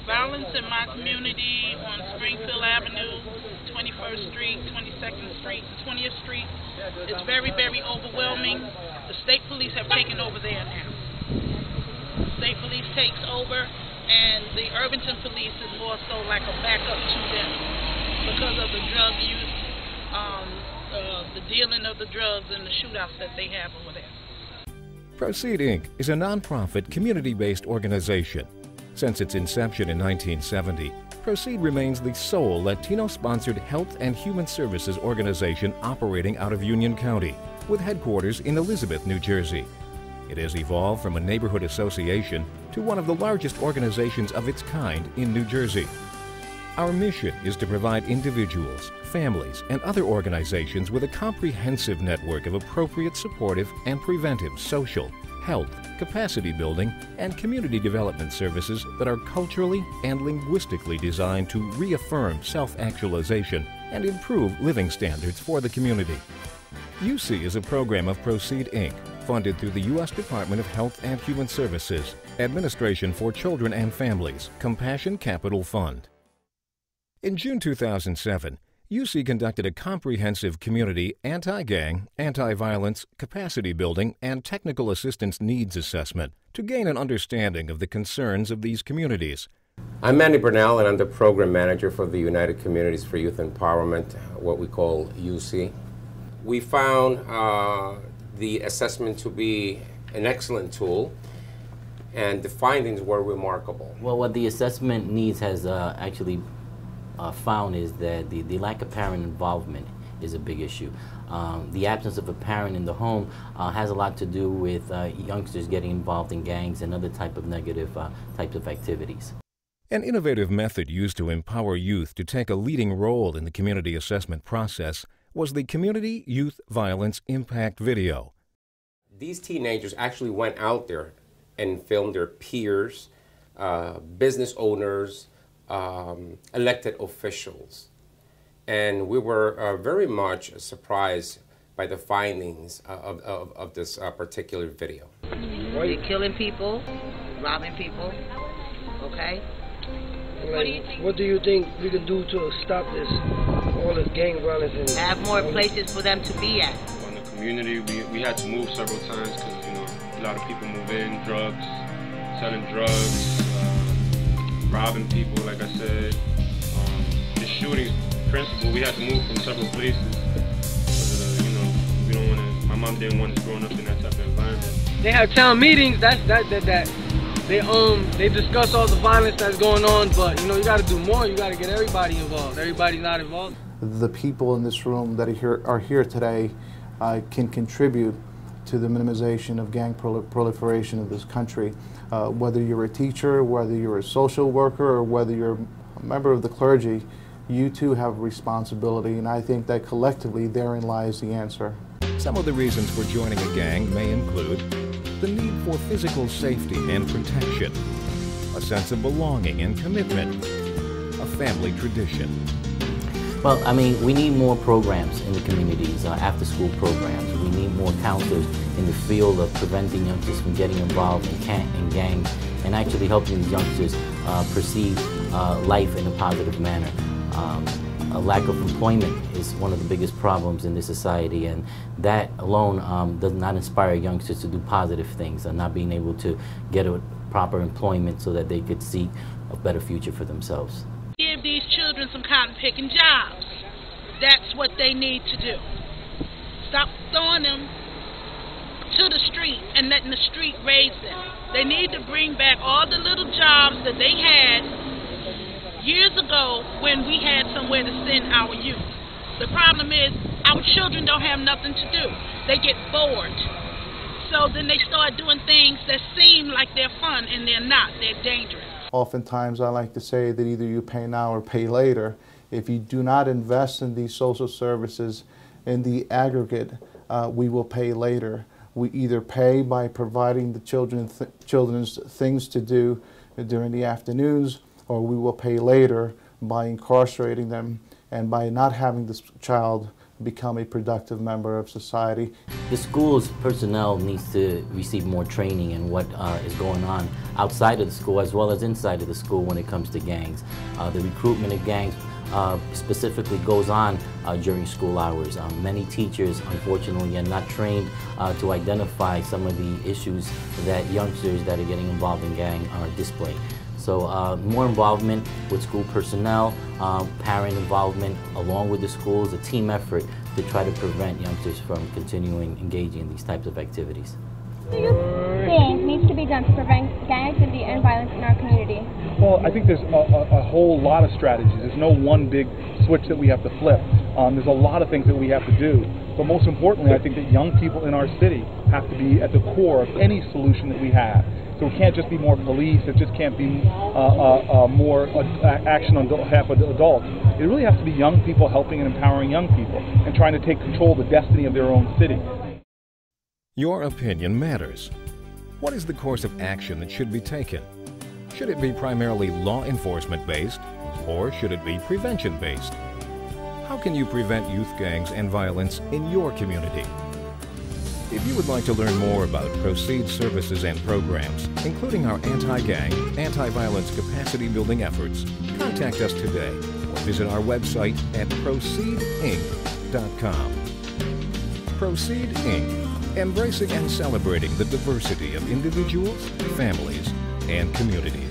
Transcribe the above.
Violence in my community on Springfield Avenue, 21st Street, 22nd Street, 20th Street is very, very overwhelming. The state police have taken over there now. The state police takes over, and the Irvington police is more so like a backup to them because of the drug use, the dealing of the drugs and the shootouts that they have over there. Proceed Inc. is a nonprofit, community-based organization. Since its inception in 1970, Proceed remains the sole Latino-sponsored health and human services organization operating out of Union County, with headquarters in Elizabeth, New Jersey. It has evolved from a neighborhood association to one of the largest organizations of its kind in New Jersey. Our mission is to provide individuals, families, and other organizations with a comprehensive network of appropriate supportive and preventive social, health, capacity building, and community development services that are culturally and linguistically designed to reaffirm self-actualization and improve living standards for the community. UC is a program of Proceed Inc., funded through the US Department of Health and Human Services, Administration for Children and Families, Compassion Capital Fund. In June 2007, UC conducted a comprehensive community anti-gang, anti-violence, capacity building, and technical assistance needs assessment to gain an understanding of the concerns of these communities. I'm Manny Burnell, and I'm the Program Manager for the United Communities for Youth Empowerment, what we call UC. We found the assessment to be an excellent tool, and the findings were remarkable. Well, what the assessment needs has actually found is that the lack of parent involvement is a big issue. The absence of a parent in the home has a lot to do with youngsters getting involved in gangs and other type of negative types of activities. An innovative method used to empower youth to take a leading role in the community assessment process was the Community Youth Violence Impact Video. These teenagers actually went out there and filmed their peers, business owners, elected officials. And we were very much surprised by the findings of this particular video. You're killing people, robbing people, okay? What do you think we can do to stop this, all this gang violence? And have more places for them to be at. In the community, we had to move several times because, a lot of people move in, drugs, selling drugs, robbing people, like I said. The shootings, principle, we had to move from several places. We don't want to, my mom didn't want us growing up in that type of environment. They have town meetings, they discuss all the violence that's going on, but you got to do more. You got to get everybody involved. Everybody's not involved. The people in this room that are here today can contribute to the minimization of gang proliferation in this country. Whether you're a teacher, whether you're a social worker, or whether you're a member of the clergy, you too have a responsibility, and I think that collectively therein lies the answer. Some of the reasons for joining a gang may include the need for physical safety and protection, a sense of belonging and commitment, a family tradition. Well, we need more programs in the communities, after-school programs. We need more counselors in the field of preventing youngsters from getting involved in gangs and actually helping these youngsters perceive life in a positive manner. A lack of employment is one of the biggest problems in this society, and that alone does not inspire youngsters to do positive things, and not being able to get a proper employment so that they could seek a better future for themselves. Give these children some cotton-picking jobs. That's what they need to do. Stop throwing them to the street and letting the street raise them. They need to bring back all the little jobs that they had years ago when we had somewhere to send our youth. The problem is our children don't have nothing to do. They get bored. So then they start doing things that seem like they're fun, and they're not. They're dangerous. Oftentimes I like to say that either you pay now or pay later. If you do not invest in these social services in the aggregate, we will pay later. We either pay by providing the children's things to do during the afternoons, or we will pay later by incarcerating them and by not having this child become a productive member of society. The school's personnel needs to receive more training in what is going on outside of the school as well as inside of the school when it comes to gangs. The recruitment of gangs specifically goes on during school hours. Many teachers, unfortunately, are not trained to identify some of the issues that youngsters that are getting involved in gang are displaying. So more involvement with school personnel, parent involvement along with the schools, a team effort to try to prevent youngsters from continuing engaging in these types of activities. What do you think needs to be done to prevent gang activity and violence in our community? Well, I think there's a whole lot of strategies. There's no one big switch that we have to flip. There's a lot of things that we have to do. But most importantly, I think that young people in our city have to be at the core of any solution that we have. So it can't just be more police, it just can't be more action on behalf of adults. It really has to be young people helping and empowering young people and trying to take control of the destiny of their own city. Your opinion matters. What is the course of action that should be taken? Should it be primarily law enforcement based, or should it be prevention based? How can you prevent youth gangs and violence in your community? If you would like to learn more about Proceed services and programs, including our anti-gang, anti-violence capacity building efforts, contact us today or visit our website at proceedinc.com. Proceed Inc., embracing and celebrating the diversity of individuals, families, and communities.